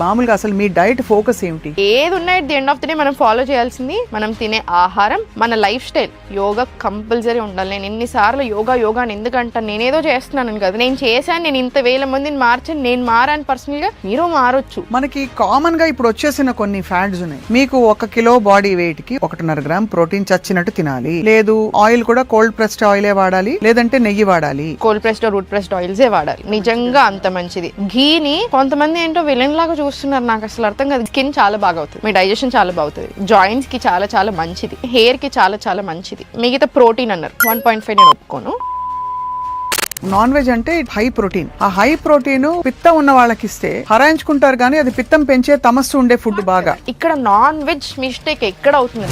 మామూలుగా అసలు మీ diet focus ఏమిటి? ఏది ఉన్నాయి the end of the day మనం ఫాలో చేయాల్సింది మనం తినే ఆహారం, మన లైఫ్ స్టైల్. యోగా కంపల్సరీ ఉండాలి. నేను ఎన్నిసార్లు యోగా అని ఎందుకంటాను, నేనేదో చేస్తున్నాను కదా, నేను చేశాను, నేను ఇంత వేల మందిని మార్చాను, నేను మారాను పర్సనల్ గా, మీరు మారొచ్చు. మనకి కామన్ గా ఇప్పుడు వచ్చేసిన కొన్ని ఫ్యాట్స్ ఉన్నాయి. మీకు 1 కిలో బాడీ వెయిట్ కి 1.5 గ్రామ్ ప్రోటీన్ చచ్చినట్టు తినాలి. లేదు ఆయిల్ కూడా కోల్డ్ ప్రెస్డ్ ఆయిలే వాడాలి, లేదంటే నెయ్యి వాడాలి. కోల్డ్ ప్రెస్డ్ రూట్ ప్రెస్డ్ ఆయిల్సే వాడాలి. నిజంగా అంత మంచిది. ఘీని కొంతమంది ఏంటో విలన్ లాగా చూస్తున్నారు, నాకు అసలు అర్థం కాదు. స్కిన్ చాలా బాగా అవుతుంది, మీ డైజెషన్ చాలా బాగుతుంది, జాయింట్స్ కి చాలా చాలా మంచిది, హెయిర్ కి చాలా చాలా మంచిది. మిగతా ప్రోటీన్ అన్నారు 1.5 నేను ఒప్పుకోను. నాన్ వెజ్ అంటే హై ప్రోటీన్. ఆ హై ప్రోటీన్ పిత్తం ఉన్న వాళ్ళకి ఇస్తే హరాయించుకుంటారు, కానీ అది పిత్తం పెంచే తమస్సు ఉండే ఫుడ్ బాగా. ఇక్కడ నాన్ వెజ్ మిస్టేక్ ఎక్కడ అవుతుంది?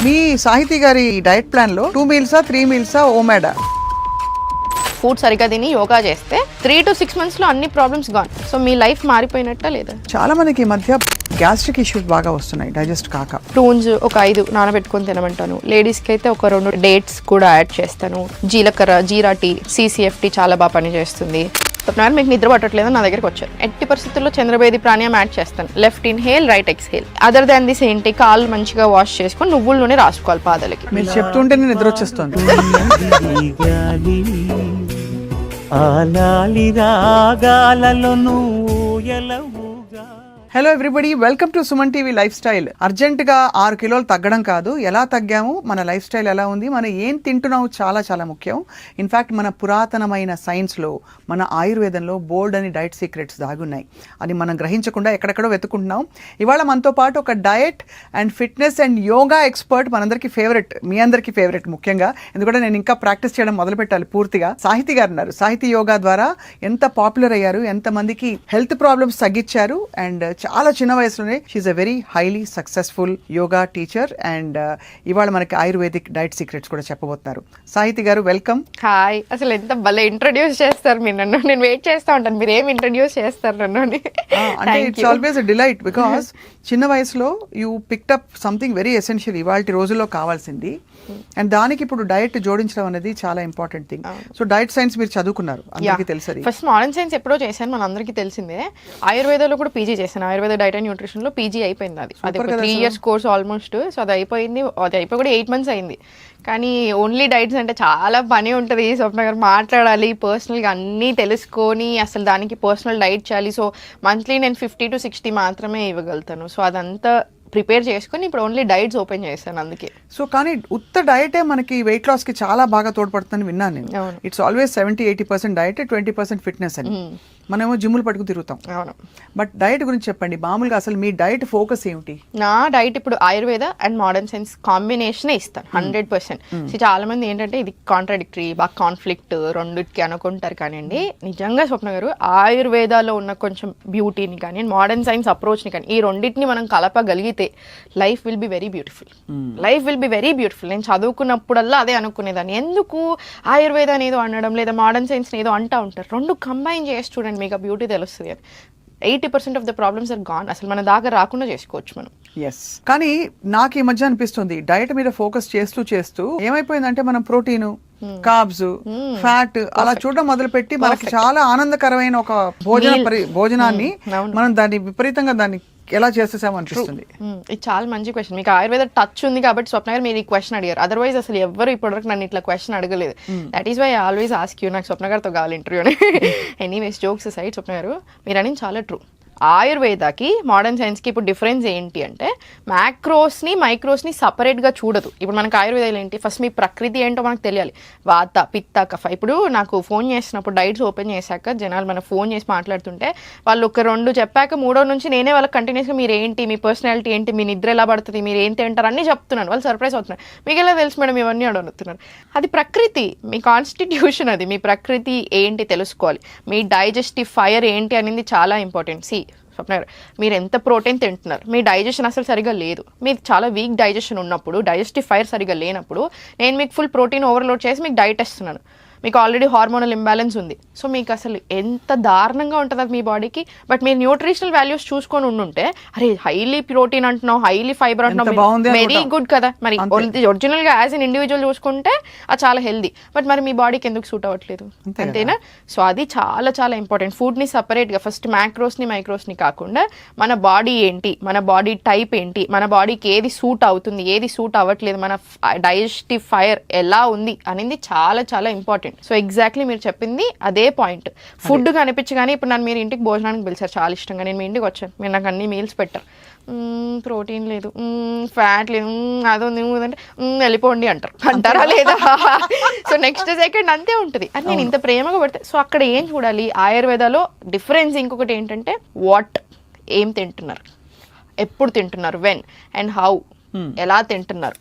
మీ సాహితీ గారి డైట్ ప్లాన్ లో 2 మీల్సా 3 మీల్సా ఓమేడా? ఫుడ్ సరిగా తిని యోగా చేస్తే 3 to 6 months లో అన్ని ప్రాబ్లమ్స్ గాన్. సో మీ లైఫ్ మారిపోయినట్ట లేదా? చాలా మందికి ఈ మధ్య గ్యాస్ట్రిక్ ఇష్యూస్ బాగా వస్తున్నాయి, డైజెస్ట్ కాక. ప్రూన్స్ ఒక 5 నానబెట్టుకొని తినమంటాను. లేడీస్ కి అయితే ఒక 2 డేట్స్ కూడా యాడ్ చేస్తాను. జీలకర్ర, జీరా టీ, CCFT చాలా బాగా పనిచేస్తుంది. మీకు నిద్ర పట్టట్లేదు, నా దగ్గరికి వచ్చారు. ఎట్టి పరిస్థితుల్లో చంద్రభేది ప్రాణాయామం యాడ్ చేస్తాను. Left inhale, right exhale. Other than this ఏంటి, కాళ్ళు మంచిగా వాష్ చేసుకొని నువ్వుల నూనె రాసుకోవాలి పాదాలకి. మీరు చెప్తుంటే నేను నిద్ర వచ్చేస్తుంది. Hello everybody, welcome to Suman TV life style. Urgent గా 6 కిలోలు తగ్గడం కాదు, ఎలా తగ్గాము, మన లైఫ్ స్టైల్ ఎలా ఉంది, మనం ఏం తింటున్నాము చాలా చాలా ముఖ్యం. ఇన్ఫాక్ట్ మన పురాతనమైన సైన్స్లో, మన ఆయుర్వేదంలో బోల్డ్ అని డైట్ సీక్రెట్స్ దాగున్నాయి. అది మనం గ్రహించకుండా ఎక్కడెక్కడో వెతుకుంటున్నాం. ఇవాళ మనతో పాటు ఒక diet and fitness and yoga expert, మనందరికీ ఫేవరెట్, మీ అందరికీ ఫేవరెట్ ముఖ్యంగా, ఎందుకంటే నేను ఇంకా ప్రాక్టీస్ చేయడం మొదలు పెట్టాలి పూర్తిగా. సాహితీ గారు ఉన్నారు. సాహితీ యోగా ద్వారా ఎంత పాపులర్ అయ్యారు, ఎంతమందికి హెల్త్ ప్రాబ్లమ్స్ తగ్గించారు, అండ్ చాలా చిన్న వయసులోనే she's a very highly successful yoga teacher. And ఇవాళ మనకి ఆయుర్వేదిక్ డైట్ సీక్రెట్స్ కూడా చెప్పబోతున్నారు. సాహితీ గారు వెల్కమ్. హాయ్. అసలు ఎంత భలే ఇంట్రడ్యూస్ చేస్తారు మీరు నన్ను. నేను వెయిట్ చేస్తా ఉంటాను మీరు ఏం ఇంట్రడ్యూస్ చేస్తారు నన్ను. అంటే it's always a delight, because చిన్న వయసులో you picked up something very essential, ఇవాళ రోజుల్లో కావాల్సింది. అండ్ దానికి ఇప్పుడు డైట్ జోడించడం అనేది చాలా important thing. So diet science మీరు చదువుకున్నారు, అందరికీ తెలుసు. ఫస్ట్ మోడర్న్ సైన్స్ ఎప్పుడో చేశాను, మన అందరికీ తెలిసిందే. ఆయుర్వేదంలో కూడా పీజీ చేశాను. ఆయుర్వేద డైట్ అండ్ న్యూట్రిషన్ లో పీజీ అయిపోయింది. అది 3 years కోర్స్ ఆల్మోస్ట్. సో అది అయిపోయింది. అది అయిపోయి కూడా 8 months అయింది. కానీ ఓన్లీ డైట్స్ అంటే చాలా పని ఉంటుంది. స్వప్న గారు మాట్లాడాలి, పర్సనల్గా అన్నీ తెలుసుకొని అసలు దానికి పర్సనల్ డైట్ చేయాలి. సో మంత్లీ నేను 50 to 60 మాత్రమే ఇవ్వగలుగుతాను. సో అదంతా ప్రిపేర్ చేసుకుని ఇప్పుడు ఓన్లీ డైట్స్ ఓపెన్ చేశాను అందుకే. సో కానీ ఉత్త డైటే మనకి వెయిట్ లాస్ కి చాలా బాగా తోడ్పడుతుందని విన్నాను నేను. ఇట్స్ ఆల్వేస్ 70-80% డైట్, 20% ఫిట్నెస్ అని. మనమేమో జిమ్ములు పట్టుకు తిరుగుతాం. అవును. బట్ డైట్ గురించి చెప్పండి, మామూలుగా అసలు మీ డైట్ ఫోకస్ ఏమిటి? నా డైట్ ఇప్పుడు Ayurveda and modern science combination ఇస్తాను 100%. సో చాలా మంది ఏంటంటే ఇది కాంట్రాడిక్టరీ, బాగా కాన్ఫ్లిక్ట్ రెండుకి అనుకుంటారు. కానివ్వండి, నిజంగా స్వప్న గారు ఆయుర్వేదాలో ఉన్న కొంచెం బ్యూటీని కానీ మోడర్న్ సైన్స్ అప్రోచ్ని కానీ ఈ రెండింటిని మనం కలపగలిగితే life will be very beautiful. Life will be very beautiful. నేను చదువుకున్నప్పుడల్లా అదే అనుకునేదాన్ని, ఎందుకు ఆయుర్వేదాన్ని ఏదో అనడం లేదా మోడర్న్ సైన్స్ ఏదో అంటూ ఉంటారు. రెండు కంబైన్ చేసి చూడండి, మీకు ఆ బ్యూటీ తెలుస్తుంది అని. 80% of the problems are gone. అసలు మన దాకా రాకుండా చేసుకోవచ్చు మనం. ఎస్. కానీ నాకు ఈ మధ్య అనిపిస్తుంది డైట్ మీద ఫోకస్ చేస్తూ ఏమైపోయిందంటే మనం ప్రోటీన్, కార్బ్స్, ఫ్యాట్ అలా చూడడం మొదలుపెట్టి మనకి చాలా ఆనందకరమైన ఒక భోజనాన్ని మనం దాన్ని విపరీతంగా దాన్ని ఎలా చేసేసామో అనిపిస్తుంది. ఇది చాలా మంచి క్వశ్చన్. మీకు ఆయుర్వేద టచ్ ఉంది కాబట్టి స్వప్న గారు మీరు ఈ క్వశ్చన్ అడిగారు. అదర్వైజ్ అసలు ఎవరు ఇప్పటివరకు నన్ను ఇట్లా క్వశ్చన్ అడగలేదు. That is why I always ask you. నాకు స్వప్న గారితో కావాలి ఇంటర్వ్యూ అని. ఎనీవేస్, జోక్స్ సైడ్, స్వప్న గారు మీరు అనేది చాలా ట్రూ. ఆయుర్వేదకి మోడర్న్ సైన్స్కి ఇప్పుడు డిఫరెన్స్ ఏంటి అంటే మ్యాక్రోస్ని మైక్రోస్ని సపరేట్గా చూడదు. ఇప్పుడు మనకు ఆయుర్వేదాలు ఏంటి, ఫస్ట్ మీ ప్రకృతి ఏంటో మనకు తెలియాలి. వాత, పిత్త, కఫ. ఇప్పుడు నాకు ఫోన్ చేసినప్పుడు డైట్స్ ఓపెన్ చేశాక జనాలు మన ఫోన్ చేసి మాట్లాడుతుంటే వాళ్ళు ఒక 2 చెప్పాక 3వ నుంచి నేనే వాళ్ళకి కంటిన్యూస్గా మీరు ఏంటి, మీ పర్సనాలిటీ ఏంటి, మీ నిద్ర ఎలా పడుతుంది, మీరు ఏం తింటారు అన్నీ చెప్తున్నాను. వాళ్ళు సర్ప్రైజ్ అవుతున్నారు, మీకు ఎలా తెలుసు మేడం ఇవన్నీ అడుగుతున్నారు. అది ప్రకృతి, మీ కాన్స్టిట్యూషన్, అది మీ ప్రకృతి ఏంటి తెలుసుకోవాలి. మీ డైజెస్టివ్ ఫైర్ ఏంటి అనేది చాలా ఇంపార్టెంట్. మీరు ఎంత ప్రోటీన్ తింటున్నారు, మీ డైజెషన్ అసలు సరిగా లేదు, మీరు చాలా వీక్ డైజెషన్ ఉన్నప్పుడు, డైజెస్టివ్ ఫైర్ సరిగా లేనప్పుడు నేను మీకు ఫుల్ ప్రోటీన్ ఓవర్లోడ్ చేసి మీకు డైట్ ఇస్తున్నాను. మీకు ఆల్రెడీ హార్మోనల్ ఇంబ్యాలెన్స్ ఉంది. సో మీకు అసలు ఎంత దారుణంగా ఉంటుంది అది మీ బాడీకి. బట్ మీరు న్యూట్రిషనల్ వాల్యూస్ చూసుకొని ఉండుంటే, అరే హైలీ ప్రోటీన్ అంటున్నావు, హైలీ ఫైబర్ అంటున్నావు, వెరీ గుడ్ కదా. మరి ఒరిజినల్ గా యాజ్ అన్ ఇండివిజువల్ చూసుకుంటే అది చాలా హెల్దీ. బట్ మరి మీ బాడీకి ఎందుకు సూట్ అవ్వట్లేదు, అంతేనా? సో అది చాలా చాలా ఇంపార్టెంట్. ఫుడ్ ని సపరేట్ గా ఫస్ట్ మ్యాక్రోస్ ని కాకుండా మన బాడీ ఏంటి, మన బాడీ టైప్ ఏంటి, మన బాడీకి ఏది సూట్ అవుతుంది, ఏది సూట్ అవ్వట్లేదు, మన డైజెస్టివ్ ఫైర్ ఎలా ఉంది అనేది చాలా చాలా ఇంపార్టెంట్. సో ఎగ్జాక్ట్లీ మీరు చెప్పింది అదే పాయింట్. ఫుడ్ కనిపించి కానీ ఇప్పుడు నన్ను మీరు ఇంటికి భోజనానికి పిలిచారు చాలా ఇష్టంగా, నేను మీ ఇంటికి వచ్చాను, మీరు నాకు అన్ని మీల్స్ పెట్టారు, ప్రోటీన్ లేదు, ఫ్యాట్ లేదు, అది ఉంది అంటే వెళ్ళిపోండి అంటారా లేదా? సో నెక్స్ట్ సెకండ్ అంతే ఉంటుంది. అది నేను ఇంత ప్రేమగా పెడతా. సో అక్కడ ఏం చూడాలి, ఆయుర్వేదాలో డిఫరెన్స్ ఇంకొకటి ఏంటంటే వాట్, ఏం తింటున్నారు, ఎప్పుడు తింటున్నారు, వెన్ అండ్ హౌ, ఎలా తింటున్నారు,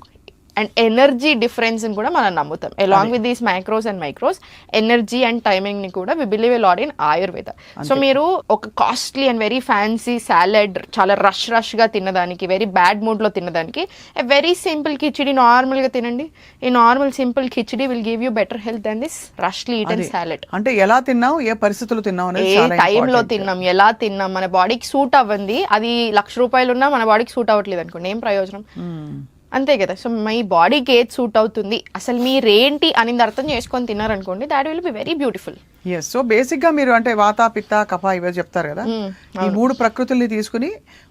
అండ్ ఎనర్జీ డిఫరెన్స్ ని కూడా మనం నమ్ముతాం. Along with these micros and micros, energy and timing ని కూడా we believe a lot in Ayurveda. So మీరు ఒక costly and very fancy salad చాలా రష్ గా తినదానికి, వెరీ బ్యాడ్ మూడ్ లో తినదానికి, a very simple khichdi normal గా తినండి. ఈ normal simple khichdi will give you better health then this rushly eaten salad. అంటే ఎలా తిన్నాం, ఏ పరిస్థితుల్లో తిన్నాం, ఏ టైంలో తిన్నాం, ఎలా తిన్నాం, మన బాడీకి సూట్ అవ్వండి. అది ₹1,00,000 ఉన్నా మన బాడీకి సూట్ అవ్వట్లేదు అనుకోండి, ఏం ప్రయోజనం? అంతే కదా. సో మీ బాడీకి ఏది సూట్ అవుతుంది, అసలు మీరేంటి అనేది అర్థం చేసుకొని తిన్నారనుకోండి, that will be very beautiful. Yes. So basic గా మీరు అంటే వాత, పిత్త, కఫ ఇవే చెప్తారు కదా, ఈ 3 ప్రకృతుల్ని తీసుకుని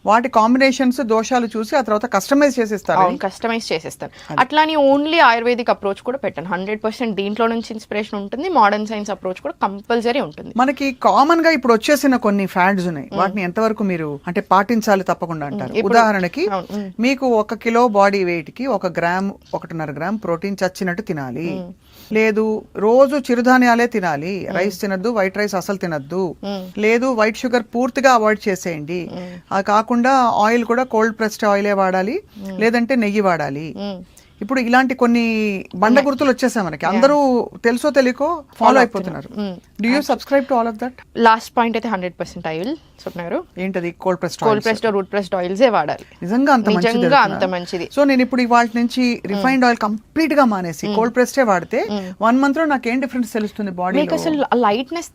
వాటి కాంబినేషన్స్, దోషాలు చూసి ఆ తర్వాత కస్టమైజ్ చేసేస్తారు. కస్టమైజ్ చేసేస్తాను. అట్లాని ఓన్లీ ఆయుర్వేదిక్ అప్రోచ్ కూడా పెట్టాను. 100% దీంట్లో నుంచి ఇన్స్పిరేషన్ ఉంటుంది. మోడర్న్ సైన్స్ అప్రోచ్ కూడా కంపల్సరీ ఉంటుంది. మనకి కామన్ గా ఇప్పుడు వచ్చేసిన కొన్ని ఫ్యాడ్స్ ఉన్నాయి, వాటిని ఎంతవరకు మీరు అంటే పాటించాలి తప్పకుండా అంటారు? ఉదాహరణకి మీకు 1 కిలో బాడీ వెయిట్ కి 1 గ్రామ్ 1.5 గ్రామ్ ప్రోటీన్ చచ్చినట్టు తినాలి, లేదు రోజు చిరుధాన్యాలే తినాలి, రైస్ తినద్దు, వైట్ రైస్ అసలు తినద్దు, లేదు వైట్ షుగర్ పూర్తిగా అవాయిడ్ చేసేయండి, అది కాకుండా ఆయిల్ కూడా కోల్డ్ ప్రెస్డ్ ఆయిలే వాడాలి, లేదంటే నెయ్యి వాడాలి. ఇప్పుడు ఇలాంటి కొన్ని బండ గుర్తులు వచ్చేసాయి మనకి, అందరూ తెలుసో తెలియకో ఫాలో అయిపోతున్నారు. Do you subscribe to all of that? Last point అయితే 100% ఆయిల్ చెప్తున్నారు. ఏంటది? కోల్డ్ ప్రెస్డ్ రూట్ ప్రెస్డ్ ఆయిల్సే వాడాలి. నిజంగా అంత మంచిది. సో నేను ఇప్పుడు ఇవాళ నుంచి రిఫైన్డ్ ఆయిల్ కంప్లీట్ గా మానేసి కోల్డ్ ప్రెస్డే వాడితే 1 month లో నాకు ఏం డిఫరెన్స్ తెలుస్తుంది బాడీ? మీకు అసలు లైట్నెస్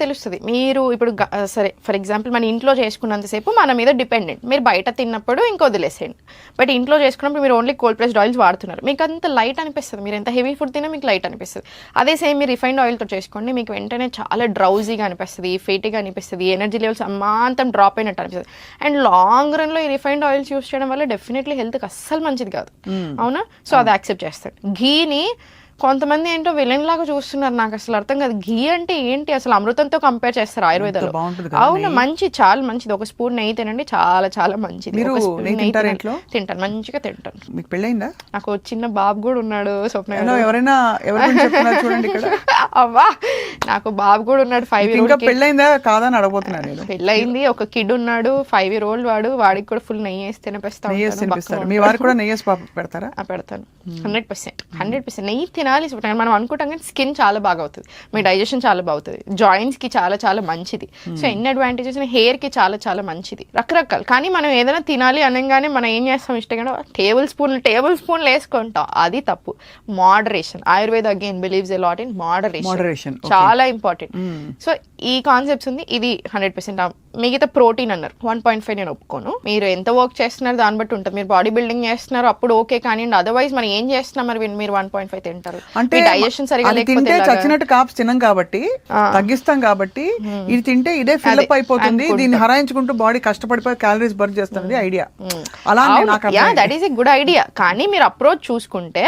తెలుస్తుంది. మీరు ఇప్పుడు సరే ఫర్ ఎగ్జాంపుల్ మన ఇంట్లో చేసుకున్నంతసేపు మన మీద డిపెండెంట్, మీరు బయట తిన్నప్పుడు ఇంకో వదిలేసేయండి. బట్ ఇంట్లో చేసుకున్నప్పుడు మీరు ఓన్లీ కోల్డ్ ప్రెస్డ్ ఆయిల్స్ వాడుతున్నారు, మీకు అంత లైట్ అనిపిస్తుంది. మీరు ఎంత హెవీ ఫుడ్ తిన్నా మీకు లైట్ అనిపిస్తుంది. అదే సేమ్ మీరు రిఫైన్డ్ ఆయిల్తో చేసుకోండి, మీకు వెంటనే చాలా డ్రౌజీగా అనిపిస్తుంది, ఫేటీగా అనిపిస్తుంది, ఎనర్జీ లెవెల్స్ అమాంతం డ్రాప్ అయినట్టు అనిపిస్తుంది. అండ్ లాంగ్ రన్ లో ఈ రిఫైన్డ్ ఆయిల్స్ యూస్ చేయడం వల్ల డెఫినెట్లీ హెల్త్కి అస్సలు మంచిది కాదు, అవునా? సో అది యాక్సెప్ట్ చేస్తాడు. ఘీని కొంతమంది ఏంటో విలన్ లాగా చూస్తున్నారు, నాకు అసలు అర్థం కాదు. ఘీ అంటే ఏంటి అసలు? అమృతంతో కంపేర్ చేస్తారు ఆయుర్వేదంలో. అవును, మంచి, చాలా మంచిది. 1 స్పూన్ నెయ్యి తినండి, చాలా చాలా మంచిది. తింటాను, మంచిగా తింటాను. మీకు పెళ్ళైందా? నాకు చిన్న బాబు కూడా ఉన్నాడు. స్వప్న ఎవరైనా చూడండి ఇక్కడ. అవ్వా, నాకు బాబు కూడా ఉన్నాడు. 5 years. పెళ్ళైందా కాదని అడగబోతున్నాను. పెళ్ళయింది, ఒక కిడ్ ఉన్నాడు, 5 year old వాడికి కూడా ఫుల్ నెయ్యి వేసి తినిపిస్తాను. మీ వారు కూడా నెయ్యి పెడతారా? పెడతాను. 100% నెయ్యి తినాలి. మనం అనుకుంటాం కానీ స్కిన్ చాలా బాగా అవుతుంది, మీ డైజెషన్ చాలా బాగుతుంది, జాయింట్స్ కి చాలా చాలా మంచిది. సో ఎన్ని అడ్వాంటేజెస్, హెయిర్ కి చాలా చాలా మంచిది, రకరకాలు. కానీ మనం ఏదైనా తినాలి అనగానే మనం ఏం చేస్తాం, ఇష్టంగా టేబుల్ స్పూన్లు వేసుకుంటాం. అది తప్పు. Moderation. Ayurveda again believes a lot in moderation. చాలా ఇంపార్టెంట్. సో ఈ కాన్సెప్ట్స్ ఉంది. ఇది 100%. మిగతా ప్రోటీన్ అన్నారు 1.5 నేను ఒప్పుకోను. మీరు ఎంత వర్క్ చేస్తున్నారు దాన్ని బట్టి ఉంటుంది. మీరు బాడీ బిల్డింగ్ చేస్తున్నారు అప్పుడు ఓకే, కానీ అదర్వైజ్ మనం ఏం చేస్తున్నాం మరి మీరు 1.5 తింటారు అంటే డైజెషన్ సరిగా లేకపోతే చచ్చినట్టు కాప్స్ తినం కాబట్టి తగ్గిస్తాం కాబట్టి ఇది తింటే ఇదే ఫిల్అప్ అయిపోతుంది, దీన్ని హరాయించుకుంటూ బాడీ కష్టపడిపోయి క్యాలరీస్ బర్న్ చేస్తుంది ఐడియా. అలా that is a good idea. కానీ మీరు అప్రోచ్ చూసుకుంటే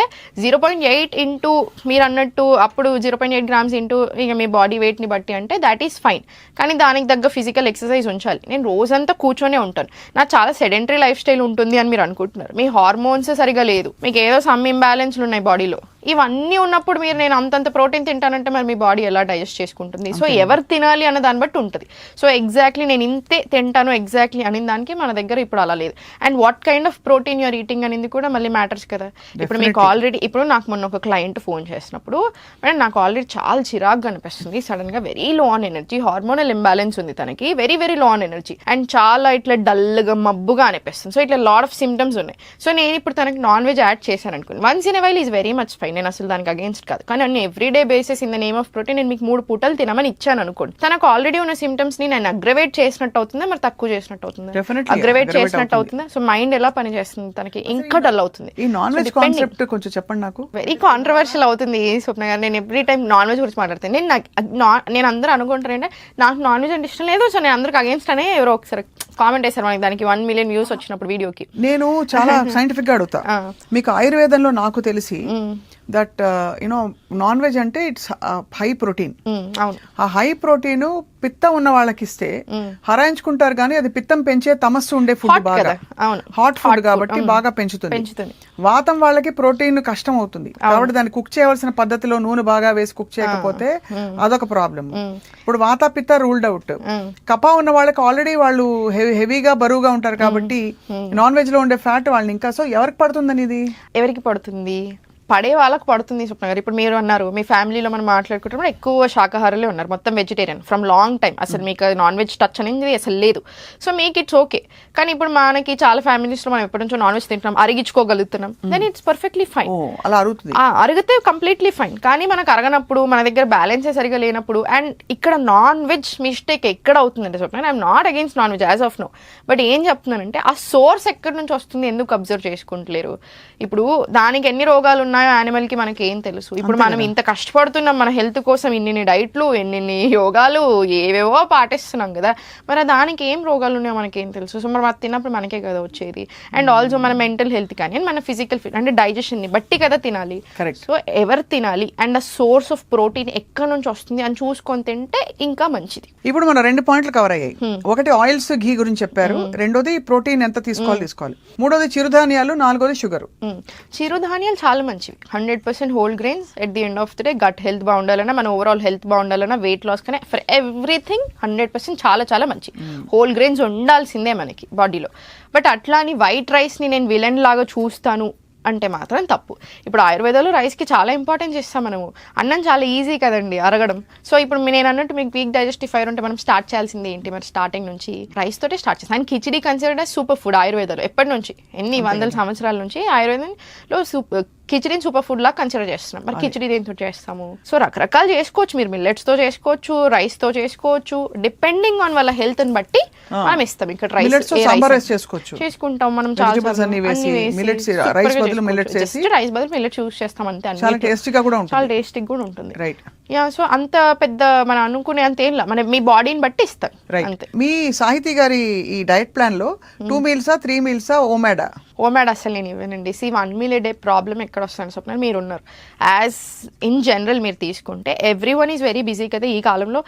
0.8 ఇంటూ మీరు అన్నట్టు అప్పుడు 0.8 grams ఇంటూ ఇక మీ బాడీ వెయిట్ ని బట్టి అంటే దాట్ ఈస్ ఫైన్. కానీ దానికి తగ్గ ఫిజికల్ ఎక్సర్సైజ్ ఉంచాలి. నేను రోజంతా కూర్చొనే ఉంటాను, నాకు చాలా సెడెంటరీ లైఫ్ స్టైల్ ఉంటుంది అని మీరు అనుకుంటున్నారు. మీ హార్మోన్స్ సరిగా లేదు, మీకు ఏదో సమ్ ఇంబ్యాలెన్స్లు ఉన్నాయి బాడీలో. ఇవన్నీ ఉన్నప్పుడు మీరు నేను అంతంత ప్రోటీన్ తింటానంటే మరి మీ బాడీ ఎలా డైజెస్ట్ చేసుకుంటుంది? సో ఎవరు తినాలి అన్న దాన్ని బట్టి ఉంటుంది. సో ఎగ్జాక్ట్లీ నేను ఇంతే తింటాను ఎగ్జాక్ట్లీ అనే దానికి మన దగ్గర ఇప్పుడు అలా లేదు. And what kind of protein you're eating అనేది కూడా మళ్ళీ మ్యాటర్స్ కదా. ఇప్పుడు మీకు ఆల్రెడీ ఇప్పుడు నాకు మొన్న ఒక క్లయింట్ ఫోన్ చేసినప్పుడు మేడం నాకు ఆల్రెడీ చాలా చిరాగ్గా అనిపిస్తుంది, సడన్ గా very low on energy, hormonal imbalance ఉంది తనకి, very very low on energy and చాలా ఇట్లా డల్గా మబ్బుగా అనిపిస్తుంది. సో ఇట్లా లాట్ ఆఫ్ సిమ్టమ్స్ ఉన్నాయి. సో నేను ఇప్పుడు తనకి నాన్ వెజ్ యాడ్ చేశాను అనుకోండి, once in while is very much fine, నేను అసలు దానికి అగేన్స్ట్ కాదు. కానీ అన్ని everyday basis in the name of protein నేను మీకు 3 పూటలు తినమని ఇచ్చాను అనుకోండి, తనకు ఆల్రెడీ ఉన్న సిమ్టమ్స్ ని నేను అగ్రవేట్ చేసినట్టు అవుతుందా, మరి తక్కువ చేసినట్టు అవుతుందా? అగ్రవేట్ చేసినట్టు అవుతుందా? సో మైండ్ ఎలా పని చేస్తుంది తనకి, ఇంకా డల్ అవుతుంది. ఈ నాన్ వెజ్ కాన్సెప్ట్ కొంచెం చెప్పండి నాకు. వెరీ కాంట్రవర్షియల్ అవుతుంది స్వప్న గారు. నేను ఎవ్రీ టైం నాన్ వెజ్ గురించి మాట్లాడతాను. నేను అందరూ అనుకుంటారంటే నాకు నాన్ వెజ్ అంటే ఇష్టం లేదు, సో నేను అందరికి అగేన్స్ట్ అనే ఎవరో ఒకసారి కామెంట్ చేశారు మనకి, దానికి 1 million వ్యూస్ వచ్చినప్పుడు వీడియోకి. నేను చాలా సైంటిఫిక్ గా అడుగుతా, మీకు ఆయుర్వేదంలో నాకు తెలిసి దట్ యునో నాన్ వెజ్ అంటే ఇట్స్ హై ప్రోటీన్. ఆ హై ప్రోటీన్ పిత్తం ఉన్న వాళ్ళకి ఇస్తే హరాయించుకుంటారు, కానీ అది పిత్తం పెంచే తమస్సు ఉండే ఫుడ్, బాగా హాట్ ఫుడ్ కాబట్టి బాగా పెంచుతుంది. వాతం వాళ్ళకి ప్రోటీన్ కష్టం అవుతుంది కాబట్టి దాన్ని కుక్ చేయవలసిన పద్ధతిలో నూనె బాగా వేసి కుక్ చేయకపోతే అదొక ప్రాబ్లం. ఇప్పుడు వాత పిత్త రూల్డ్ అవుట్. కపా ఉన్న వాళ్ళకి ఆల్రెడీ వాళ్ళు హెవీగా బరువుగా ఉంటారు కాబట్టి నాన్ వెజ్ లో ఉండే ఫ్యాట్ వాళ్ళని ఇంకా, సో ఎవరికి పడుతుందని, ఇది ఎవరికి పడుతుంది? పడే వాళ్ళకి పడుతుంది స్వప్న గారు. ఇప్పుడు మీరు అన్నారు మీ ఫ్యామిలీలో మనం మాట్లాడుకుంటున్నప్పుడు ఎక్కువ శాకాహారులే ఉన్నారు, మొత్తం వెజిటేరియన్ ఫ్రమ్ లాంగ్ టైం, అసలు మీకు నాన్ వెజ్ టచ్ అనేది అసలు లేదు. సో మీకు ఇట్స్ ఓకే. కానీ ఇప్పుడు మనకి చాలా ఫ్యామిలీస్ లో మనం ఎప్పటి నుంచో నాన్ వెజ్ తింటున్నాం, అరిగించుకోగలుగుతున్నాం, దెన్ ఇట్స్ పర్ఫెక్ట్లీ ఫైన్. అలా అరుగుతుంది, అరిగితే కంప్లీట్లీ ఫైన్. కానీ మనకు అరగనప్పుడు, మన దగ్గర బ్యాలెన్సే సరిగా లేనప్పుడు, అండ్ ఇక్కడ నాన్ వెజ్ మిస్టేక్ ఎక్కడ అవుతుందంటే Swapna, I'm not against non veg as of now, but ఏం చెప్తున్నానంటే ఆ సోర్స్ ఎక్కడి నుంచి వస్తుంది ఎందుకు అబ్జర్వ్ చేసుకుంటలేరు? ఇప్పుడు దానికి ఎన్ని రోగాలు ఉన్నాయో యానిమల్ కి మనకి ఏం తెలుసు? ఇప్పుడు మనం ఇంత కష్టపడుతున్నాం మన హెల్త్ కోసం, ఇన్ని డైట్లు, ఎన్ని యోగాలు, ఏవేవో పాటిస్తున్నాం కదా, మరి దానికి ఏం రోగాలు ఉన్నాయో మనకి ఏం తెలుసు? సో మరి తిన్నప్పుడు మనకే కదా వచ్చేది. అండ్ ఆల్సో మన మెంటల్ హెల్త్ కానీ మన ఫిజికల్ ఫిట్ అంటే డైజెషన్ ని బట్టి కదా తినాలి. సో ఎవరు తినాలి అండ్ ఆ సోర్స్ ఆఫ్ ప్రోటీన్ ఎక్కడి నుంచి వస్తుంది అని చూసుకొని తింటే ఇంకా మంచిది. ఇప్పుడు మన 2 పాయింట్లు కవర్ అయ్యాయి. ఒకటి ఆయిల్స్, ఘీ గురించి చెప్పారు, రెండోది ప్రోటీన్ ఎంత తీసుకోవాలి, మూడోది చిరుధాన్యాలు, నాలుగోది షుగర్. చిరుధాన్యాలు చాలా మంచివి, 100% whole grains. At the end of the day gut health బాగుండాలన్నా, మన ఓవరాల్ హెల్త్ బాగుండాలన్నా, వెయిట్ లాస్ కానీ ఫర్ ఎవ్రీథింగ్ 100% చాలా చాలా మంచి హోల్ గ్రెయిన్స్ ఉండాల్సిందే మనకి బాడీలో. బట్ అట్లా అని వైట్ రైస్ని నేను విలన్ లాగా చూస్తాను అంటే మాత్రం తప్పు. ఇప్పుడు ఆయుర్వేదంలో రైస్కి చాలా ఇంపార్టెన్స్ ఇస్తాం మనము. అన్నం చాలా ఈజీ కదండి అరగడం. సో ఇప్పుడు నేను అన్నట్టు మీకు వీక్ డైజెస్టివ్ ఫైర్ ఉంటే మనం స్టార్ట్ చేయాల్సింది ఏంటి? మరి స్టార్టింగ్ నుంచి రైస్ తోటే స్టార్ట్ చేస్తాం. And khichdi considered as super food ఆయుర్వేదంలో ఎప్పటి నుంచి, ఎన్ని వందల సంవత్సరాల నుంచి ఆయుర్వేదంలో కిచిడీని సూపర్ ఫుడ్ లా కన్సిడర్ చేస్తున్నాం. మరి కిచిడీ దేంతో చేస్తాము? సో రకరకాలు చేసుకోవచ్చు, మీరు మిల్లెట్స్ తో చేసుకోవచ్చు, రైస్ తో చేసుకోవచ్చు, డిపెండింగ్ ఆన్ వాళ్ళ హెల్త్ ని బట్టి మనం ఇస్తాం. ఇక్కడ రైస్ చేసుకుంటాం మనం, రైస్ బదులు మిల్లెట్స్ యూస్ చేస్తాం అంతే. చాలా టేస్టీగా కూడా ఉంటుంది. యా, సో అంత పెద్ద మనం అనుకునే అంత ఏం మన మీ బాడీని బట్టి ఇస్తారు అంతే. మీ సాహితీ గారి ఈ డైట్ ప్లాన్ లో 2 మీల్సా 3 మీల్సా ఓమాడ్ అసలు నేను ఇవ్వనండి. 1 మీల్ ఏ డే ప్రాబ్లం ఎక్కడ వస్తుంది స్వప్న? మీరు ఉన్నారు యాజ్ ఇన్ జనరల్ మీరు తీసుకుంటే every one is very busy కదా ఈ కాలంలో.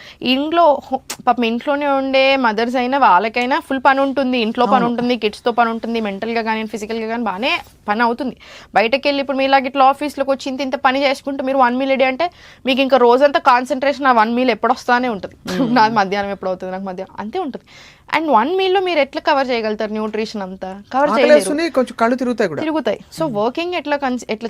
పాపం ఇంట్లోనే ఉండే మదర్స్ అయినా వాళ్ళకైనా ఫుల్ పని ఉంటుంది, ఇంట్లో పని ఉంటుంది, కిడ్స్తో పని ఉంటుంది, మెంటల్గా కానీ ఫిజికల్గా కానీ బాగానే పని అవుతుంది. బయటకు వెళ్ళి ఇప్పుడు మీలాగ ఇట్లా ఆఫీస్లోకి వచ్చి ఇంత పని చేసుకుంటూ మీరు 1 మీల్ ఏ డే అంటే మీకు ఇంకా రోజంతా కాన్సన్ట్రేషన్ ఆ 1 మీల్ ఎప్పుడు వస్తానే ఉంటుంది. నాది మధ్యాహ్నం ఎప్పుడు అవుతుంది, నాకు మధ్యాహ్నం అంతే ఉంటుంది. అండ్ 1 మీల్ లో మీరు ఎట్లా కవర్ చేయగలుగుతారు? న్యూట్రిషన్ అంతా కవర్ తిరుగుతాయి. సో వర్కింగ్ ఎట్లా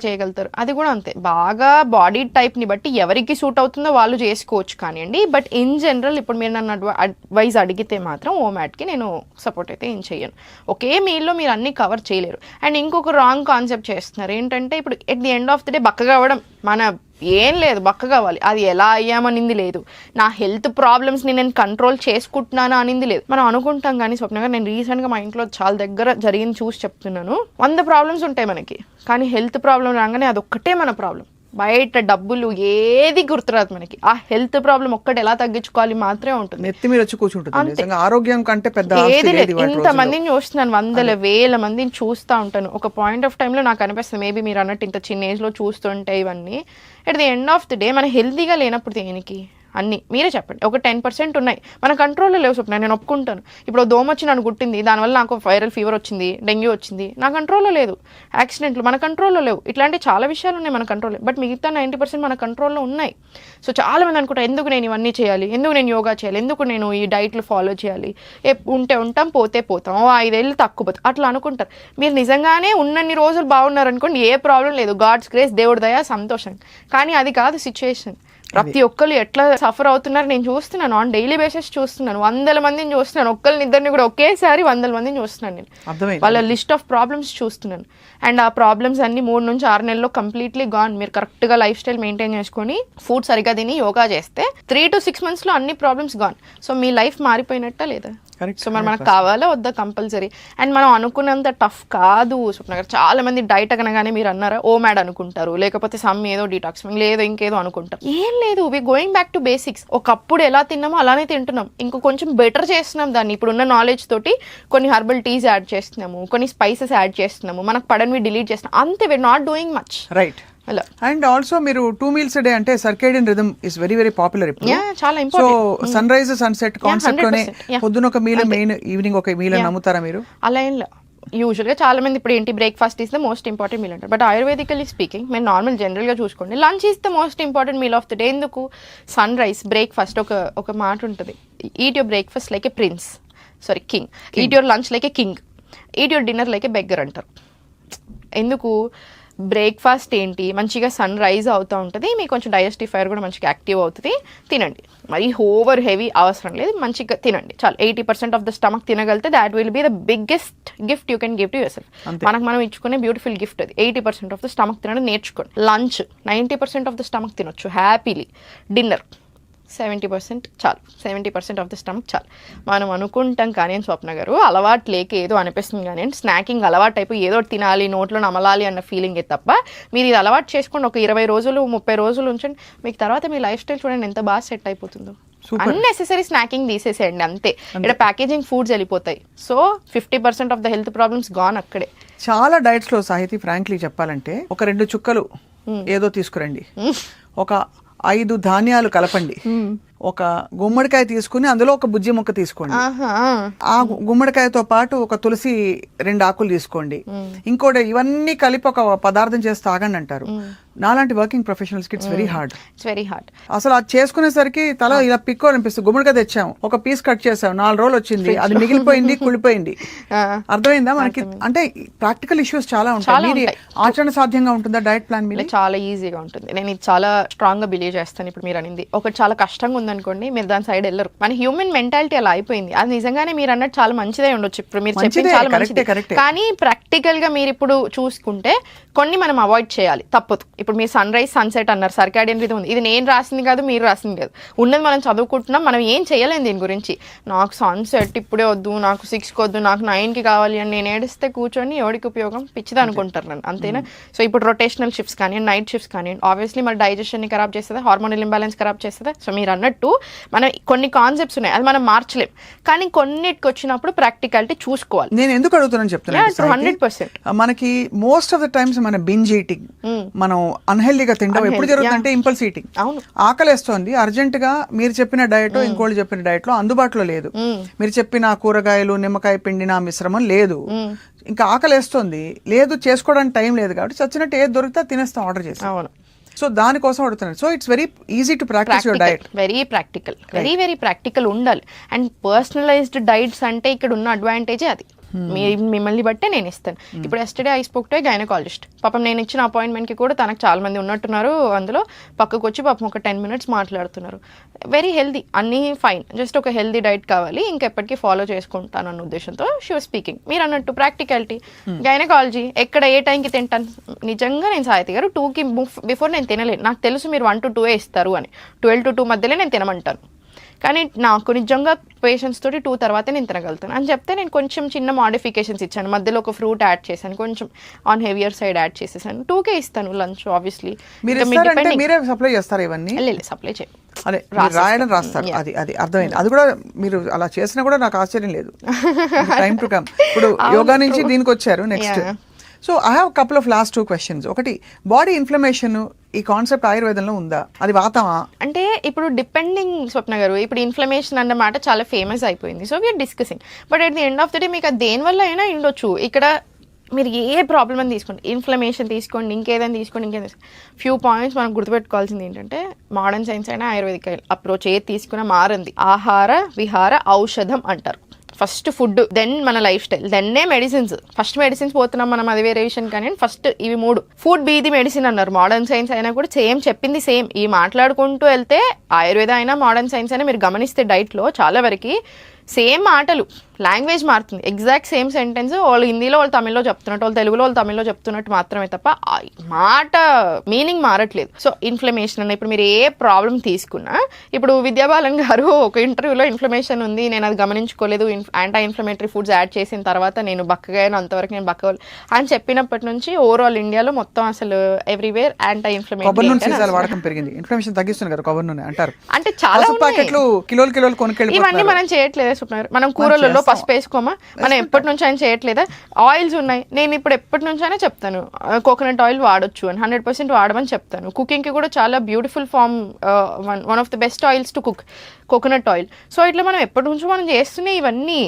చేయగలుగుతారు? అది కూడా అంతే. బాగా బాడీ టైప్ ని బట్టి ఎవరికి సూట్ అవుతుందో వాళ్ళు చేసుకోవచ్చు కానివ్వండి. బట్ ఇన్ జనరల్ ఇప్పుడు మీరు నన్ను అడ్వైజ్ అడిగితే మాత్రం ఓమాట్ కి నేను సపోర్ట్ అయితే ఏం చెయ్యను. ఒకే మీల్ లో మీరు అన్ని కవర్ చేయలేరు. అండ్ ఇంకొక రాంగ్ కాన్సెప్ట్ చేస్తున్నారు ఏంటంటే, ఇప్పుడు at the end of the day బక్కగా అవ్వడం మన ఏం లేదు, బక్క కావాలి, అది ఎలా అయ్యామనింది లేదు, నా హెల్త్ ప్రాబ్లమ్స్ని నేను కంట్రోల్ చేసుకుంటున్నాను అనింది లేదు. మనం అనుకుంటాం కానీ స్వప్న గారు, నేను రీసెంట్గా మా ఇంట్లో చాలా దగ్గర జరిగింది చూసి చెప్తున్నాను. 100 ప్రాబ్లమ్స్ ఉంటాయి మనకి, కానీ హెల్త్ ప్రాబ్లం రాగానే అదొక్కటే మన ప్రాబ్లం. బయట డబ్బులు ఏది గుర్తురాదు మనకి. ఆ హెల్త్ ప్రాబ్లం ఒక్కటి ఎలా తగ్గించుకోవాలి మాత్రమే ఉంటుంది. నెత్తి మీద వచ్చి కూర్చుంటుంది. ఆరోగ్యం కంటే పెద్ద ఏది లేదు. ఇంత మందిని చూస్తున్నాను, 100,000 మందిని చూస్తూ ఉంటాను. ఒక పాయింట్ ఆఫ్ టైంలో నాకు అనిపిస్తుంది, మేబీ మీరు అన్నట్టు ఇంత చిన్న ఏజ్లో చూస్తుంటే ఇవన్నీ at the end of the day మన హెల్తీగా లేనప్పుడు దేనికి అన్నీ మీరే చెప్పండి. ఒక 10% ఉన్నాయి మన కంట్రోల్లో లేవు స్వప్న, నేను ఒప్పుకుంటాను. ఇప్పుడు దోమ వచ్చి నన్ను గుట్టింది, దానివల్ల నాకు వైరల్ ఫీవర్ వచ్చింది, డెంగ్యూ వచ్చింది, నా కంట్రోల్లో లేదు. యాక్సిడెంట్లు మన కంట్రోల్లో లేవు. ఇట్లాంటి చాలా విషయాలు ఉన్నాయి మన కంట్రోల్లో. బట్ మిగతా 90% మన కంట్రోల్లో ఉన్నాయి. సో చాలా మంది అనుకుంటారు, ఎందుకు నేను ఇవన్నీ చేయాలి, ఎందుకు నేను యోగా చేయాలి, ఎందుకు నేను ఈ డైట్లు ఫాలో చేయాలి, ఉంటే ఉంటాం పోతే పోతాం, 5 ఏళ్ళు తక్కువ పోతాం అట్లా అనుకుంటారు. మీరు నిజంగానే ఉన్నన్ని రోజులు బాగున్నారనుకోండి, ఏ ప్రాబ్లం లేదు, గాడ్స్ గ్రేస్, దేవుడి దయ, సంతోషం. కానీ అది కాదు సిచ్యుయేషన్. ప్రతి ఒక్కరు ఎట్లా సఫర్ అవుతున్నారు నేను చూస్తున్నాను, ఆన్ డైలీ బేసిస్ చూస్తున్నాను, 100 మందిని చూస్తున్నాను, ఒక్కరిని ఇద్దరిని కూడా ఒకేసారి 100 మందిని చూస్తున్నాను నేను. వాళ్ళ లిస్ట్ ఆఫ్ ప్రాబ్లమ్స్ చూస్తున్నాను. అండ్ ఆ ప్రాబ్లమ్స్ అన్ని 3 నుంచి 6 నెలల్లో కంప్లీట్లీ గాన్. మీరు కరెక్ట్ గా లైఫ్ స్టైల్ మెయింటైన్ చేసుకొని ఫుడ్ సరిగా తిని యోగా చేస్తే 3 to 6 months లో అన్ని ప్రాబ్లమ్స్ గాన్. సో మీ లైఫ్ మారిపోయినట్టా లేదా? సో మరి మనకు కావాలా వద్దా? కంపల్సరీ. అండ్ మనం అనుకున్నంత టఫ్ కాదు స్వప్న గారు. చాలా మంది డైట్ అనగానే మీరు అన్నారా ఓ మ్యాడ్ అనుకుంటారు, లేకపోతే సమ్ ఏదో డీటాక్సింగ్ లేదో ఇంకేదో అనుకుంటారు. ఏం లేదు, we going back to basics. ఒకప్పుడు ఎలా తిన్నామో అలానే తింటున్నాం, ఇంకో కొంచెం బెటర్ చేస్తున్నాం దాన్ని. ఇప్పుడున్న నాలెడ్జ్ తోటి కొన్ని హర్బల్ టీస్ యాడ్ చేస్తున్నాము, కొన్ని స్పైసెస్ యాడ్ చేస్తున్నాము, మనకు పడనివి డిలీట్ చేస్తున్నాం, అంతే. We're not doing much. Right. And also మీరు 2 meals a day అంటే circadian rhythm is very very popular ఇప్పుడు. చాలా so important. Sun rise sunset concept లోనే పొద్దున ఒక మీల్ మెయిన్, ఈవినింగ్ ఒక మీల్ నమ్ముతారా మీరు? అలా ఏం యూజువల్గా చాలా మంది ఇప్పుడు ఏంటి breakfast is the most important meal అంటారు. బట్ ఆయుర్వేదికలీ స్పీకింగ్ మీరు నార్మల్ జనరల్గా చూసుకోండి, lunch is the most important meal of the day. ఎందుకు? సన్ రైజ్ బ్రేక్ఫాస్ట్ ఒక మాట ఉంటుంది, eat your breakfast like A prince, sorry king, eat your lunch like a king, eat your dinner like A beggar అంటారు. ఎందుకు? Breakfast ఏంటి, మంచిగా sun rise అవుతూ ఉంటుంది, మీకు కొంచెం డైజెస్టిఫైర్ కూడా మంచిగా యాక్టివ్ అవుతుంది, తినండి. మరి ఓవర్ హెవీ అవసరం లేదు, మంచిగా తినండి చాలు. 80% ఆఫ్ ద స్టమక్ తినగలితే that will be the biggest gift you can give to yourself. మనకు మనం ఇచ్చుకునే బ్యూటిఫుల్ గిఫ్ట్ అది. 80% ఆఫ్ ద స్టమక్ తినడం నేర్చుకోండి. లంచ్ 90% ఆఫ్ ద స్టమక్ తినొచ్చు హ్యాపీలీ. డిన్నర్ 70% చాలు, 70% ఆఫ్ ద స్టమక్ చాలు. మనం అనుకుంటాం కానీ స్వప్న గారు అలవాటు లేక ఏదో అనిపిస్తుంది కానీ స్నాకింగ్ అలవాటు అయిపోయి ఏదో తినాలి నోట్లో నమలాలి అన్న ఫీలింగే తప్ప, మీరు ఇది అలవాటు చేసుకోండి ఒక 20 రోజులు 30 రోజులు ఉంచండి, మీకు తర్వాత మీ లైఫ్ స్టైల్ చూడండి ఎంత బాగా సెట్ అయిపోతుందో. అన్నెసెసరీ స్నాకింగ్ తీసేసేయండి అంతే. ఇక్కడ ప్యాకేజింగ్ ఫుడ్స్ వెళ్ళిపోతాయి. So 50% of the health problems gone అక్కడే. చాలా డైట్స్ లో సాహితీ ఫ్రాంక్లీ చెప్పాలంటే ఒక 2 చుక్కలు ఏదో తీసుకురండి, ఒక 5 ధాన్యాలు కలపండి, ఒక గుమ్మడికాయ తీసుకుని అందులో ఒక బుజ్జి ముక్క తీసుకోండి, ఆ గుమ్మడికాయతో పాటు ఒక తులసి 2 ఆకులు తీసుకోండి, ఇంకోటి ఇవన్నీ కలిపి ఒక పదార్థం చేసి తాగండి అంటారు. నాలాంటి వర్కింగ్ ప్రొఫెషనల్స్ కి ఇట్స్ వెరీ హార్డ్. అసలు అది చేసుకునేసరికి తల ఇలా పిక్కో అనిపిస్తుంది. గుమ్మడికాయ తెచ్చాం, ఒక పీస్ కట్ చేసాం, 4 రోజులు వచ్చింది, అది మిగిలిపోయింది, కుళ్ళిపోయింది. అర్థమైందా మనకి? అంటే ప్రాక్టికల్ ఇష్యూస్ చాలా ఉంటాయి. ఆచరణ సాధ్యంగా ఉంటుందా డైట్ ప్లాన్ మీద? చాలా ఈజీగా ఉంటుంది. నేను ఇది చాలా స్ట్రాంగ్ గా బిలీవ్ చేస్తాను. ఇప్పుడు మీరు అనింది ఒకటి చాలా కష్టంగా ఉందనుకోండి, మీరు దాని సైడ్ వెళ్ళరు. మన హ్యూమన్ మెంటాలిటీ అలా అయిపోయింది. అది నిజంగానే మీరు అన్నట్టు చాలా మంచిదే ఉండొచ్చు, ఇప్పుడు మీరు చెప్పింది చాలా మంచిదే. కానీ ప్రాక్టికల్ గా మీరు ఇప్పుడు చూసుకుంటే కొన్ని మనం అవాయిడ్ చేయాలి, తప్పదు. ఇప్పుడు మీరు సన్ రైజ్ సన్సెట్ అన్నారు, సర్కాడియన్ రిథమ్ ఉంది, ఇది నేను రాసింది కాదు, మీరు రాసింది కాదు, ఉన్నది మనం చదువుకుంటున్నాం. మనం ఏం చేయలేము దీని గురించి. నాకు సన్సెట్ ఇప్పుడే వద్దు, నాకు 6కి వద్దు, నాకు 9కి కావాలి అని నేను ఏడిస్తే కూర్చొని ఎవరికి ఉపయోగం? పిచ్చిది అనుకుంటారు నన్ను, అంతేనా? సో ఇప్పుడు రొటేషనల్ షిఫ్ట్స్ కానీ నైట్ షిఫ్ట్స్ కానీ ఆబ్వియస్లీ మన డైజెషన్ని ఖరాబ్ చేస్తుందా, హార్మోనల్ ఇంబ్యాలెన్స్ ఖరాబ్ చేస్తుందా? సో మీరు అన్నట్టు మనం కొన్ని కాన్సెప్ట్స్ ఉన్నాయి, అది మనం మార్చలేం. కానీ కొన్నిటికి వచ్చినప్పుడు ప్రాక్టికాలిటీ చూసుకోవాలి. నేను ఎందుకు అడుగుతున్నాను చెప్తున్నాను, 100% మనకి మోస్ట్ ఆఫ్ ద టైమ్స్ మన బింజ్ ఈటింగ్, మనం అన్హెల్దీగా తినడం ఎప్పుడు జరుగుతుందంటే ఇంపల్స్ ఈటింగ్. ఆకలేస్తోంది, అర్జెంట్ గా మీరు చెప్పిన డయట్ ఇంకోళ్ళు చెప్పిన డయట్ లో అందుబాటులో లేదు, మీరు చెప్పిన కూరగాయలు నిమ్మకాయ పిండిన మిశ్రమం లేదు, ఇంకా ఆకలేస్తోంది లేదు, చేసుకోవడానికి టైం లేదు, కాబట్టి చచ్చినట్టు ఏది దొరికితే తినేస్తాం ఆర్డర్ చేసి. సో దానికోసం అడుగుతున్నాను. So it's very easy to practice your diet. Very practical, very practical ఉండాలి. అండ్ పర్సనలైజ్డ్ డైట్స్ అంటే ఇక్కడ ఉన్న అడ్వాంటేజే అది. మిమ్మల్ని బట్టే నేను ఇస్తాను. ఇప్పుడు yesterday I spoke to A gynaecologist. పాపం నేను ఇచ్చిన అపాయింట్మెంట్కి కూడా తనకు చాలా మంది ఉన్నట్టున్నారు, అందులో పక్కకు వచ్చి పాపం ఒక 10 minutes మాట్లాడుతున్నారు. వెరీ హెల్దీ, అన్నీ ఫైన్, జస్ట్ ఒక హెల్దీ డైట్ కావాలి, ఇంకెప్పటికీ ఫాలో చేసుకుంటాను అన్న ఉద్దేశంతో షీ వాజ్ స్పీకింగ్. మీరు అన్నట్టు ప్రాక్టికాలిటీ, గైనకాలజీ ఎక్కడ ఏ టైంకి తింటాను. నిజంగా నేను సాహితి గారు 2కి బిఫోర్ నేను తినలేను. నాకు తెలుసు మీరు 1 to 2 ఇస్తారు అని, 12 to 2 మధ్యలో నేను తినమంటాను. కానీ నాకు నిజంగా పేషెంట్స్ తోటి 2 తర్వాతే నేను తినగలుగుతాను అని చెప్తే నేను కొంచెం చిన్న మాడిఫికేషన్స్ ఇచ్చాను, మధ్యలో ఒక ఫ్రూట్ యాడ్ చేశాను, కొంచెం ఆన్ హెవియర్ సైడ్ యాడ్ చేసేసాను. 2కే ఇస్తాను లంచ్. ఆబ్వియస్లీ మీరే సప్లై చేస్తారు ఇవన్నీ? సప్లై చేయ, అదే రాయడం రాస్తారు, అది అది అర్థమైంది. అది కూడా మీరు అలా చేసినా కూడా నాకు ఆశ్చర్యం లేదు. Time to come. ఇప్పుడు యోగా నుంచి దీనికి వచ్చారు next. So I have couple of last 2 questions. ఒకటి, బాడీ ఇన్ఫ్లమేషన్ ఈ కాన్సెప్ట్ ఆయుర్వేదంలో ఉందా? అది వాతావా? అంటే ఇప్పుడు డిపెండింగ్ స్వప్న గారు, ఇప్పుడు ఇన్ఫ్లమేషన్ అన్న మాట చాలా ఫేమస్ అయిపోయింది. So we're discussing. But at the end of the day మీకు అది దేనివల్ల అయినా ఉండొచ్చు. ఇక్కడ మీరు ఏ ప్రాబ్లమ్ అని తీసుకోండి, ఇన్ఫ్లమేషన్ తీసుకోండి, ఇంకేదైనా తీసుకోండి, ఫ్యూ పాయింట్స్ మనం గుర్తుపెట్టుకోవాల్సింది ఏంటంటే, మోడర్న్ సైన్స్ అయినా ఆయుర్వేదిక్ అప్రోచ్ ఏది తీసుకున్నా మారింది. ఆహార విహార ఔషధం అంటారు. ఫస్ట్ ఫుడ్, దెన్ మన లైఫ్ స్టైల్, దెన్నే మెడిసిన్స్. ఫస్ట్ మెడిసిన్స్ పోతున్నాం మనం, అది వేరే విషయం. కానీ ఫస్ట్ ఇవి 3. ఫుడ్ బీ ది మెడిసిన్ అన్నారు. మోడర్న్ సైన్స్ అయినా కూడా సేమ్ చెప్పింది సేమ్. ఈ మాట్లాడుకుంటూ వెళ్తే ఆయుర్వేద అయినా మోడర్న్ సైన్స్ అయినా మీరు గమనిస్తే డైట్లో చాలా వరకు సేమ్ మాటలు, లాంగ్వేజ్ మారుతుంది. ఎగ్జాక్ట్ సేమ్ సెంటెన్స్ వాళ్ళు హిందీలో వాళ్ళు తమిళ్లో చెప్తున్నట్టు, వాళ్ళు తెలుగులో వాళ్ళు తమిళ్లో చెప్తున్నట్టు మాత్రమే తప్ప ఆ మాట మీనింగ్ మారట్లేదు. సో ఇన్ఫ్లమేషన్ అన్న, ఇప్పుడు మీరు ఏ ప్రాబ్లం తీసుకున్నా, ఇప్పుడు విద్యాబాలన్ గారు ఒక ఇంటర్వ్యూలో ఇన్ఫ్లమేషన్ ఉంది, నేను అది గమనించుకోలేదు, యాంటీ ఇన్ఫ్లమేటరీ ఫుడ్స్ యాడ్ చేసిన తర్వాత నేను బక్కగాను, అంతవరకు నేను బక్క అని చెప్పినప్పటి నుంచి ఓవరాల్ ఇండియాలో మొత్తం అసలు ఎవ్రీవేర్ యాంటీ ఇన్ఫ్లమేటరీ వాడకం పెరిగింది. ఇన్ఫ్లమేషన్ తగ్గిస్తుంది కదా కొబ్బరి నూనె అంటారు. అంటే చాలా ప్యాకెట్లు కిలోలు కొనుక్కెళ్ళి ఇవన్నీ మనం చేయట్లేదు. మనం కూరలలో పసుపు వేసుకోమా, మనం ఎప్పటి నుంచి అయినా చేయట్లేదా? ఆయిల్స్ ఉన్నాయి, నేను ఇప్పుడు ఎప్పటి నుంచి అయినా చెప్తాను కోకోనట్ ఆయిల్ వాడొచ్చు అని, 100% వాడమని చెప్తాను. కుకింగ్కి కూడా చాలా beautiful form, one of the best oils to cook, coconut oil. So ఇట్లా మనం ఎప్పటి నుంచో మనం చేస్తున్నాయి ఇవన్నీ.